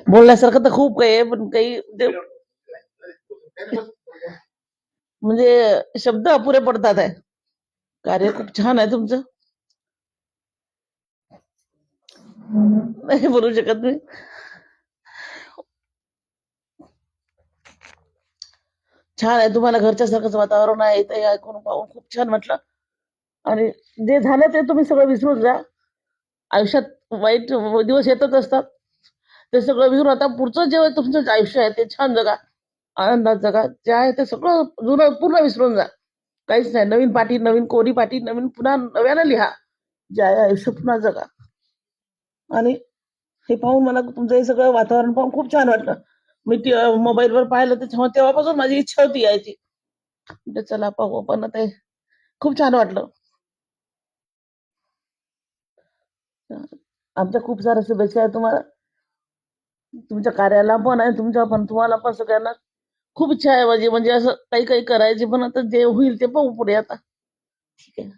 बोलण्यासारखं तर खूप काही आहे, पण काही म्हणजे शब्द अपुरे पडतात आहे. कार्य खूप छान आहे तुमचं. नाही बोलू शकत मी. छान आहे, तुम्हाला घरच्या सारखंच वातावरण आहे इथे. ऐकून पाहून खूप छान वाटलं. आणि जे झालं ते तुम्ही सगळं विसरून जा. आयुष्यात वाईट दिवस येतच असतात. ते सगळं विसरून आता पुढचं जे तुमचं आयुष्य आहे ते छान जगा, आनंदात जगा. जे आहे ते सगळं जुनं पूर्ण विसरून जा. काहीच नाही. नवीन पाटी, नवीन कोरी पाटी, नवीन पुन्हा नव्यानं लिहा. जे आहे आयुष्य पुन्हा जगा. आणि हे पाहून मला तुमचं हे सगळं वातावरण पाहून खूप छान वाटलं. मी मोबाईलवर पाहिलं त्याच्यामुळे तेव्हापासून माझी इच्छा होती यायची. म्हटलं चला पाहू पण आता खूप छान वाटलं. आमच्या खूप साऱ्या शुभेच्छा आहे तुम्हाला, तुमच्या कार्याला पण आहे, तुमच्या पण तुम्हाला पण सगळ्यांना खूप इच्छा आहे माझी, म्हणजे असं काही काही करायची, पण आता जे होईल ते पाहू पुढे आता. ठीक आहे.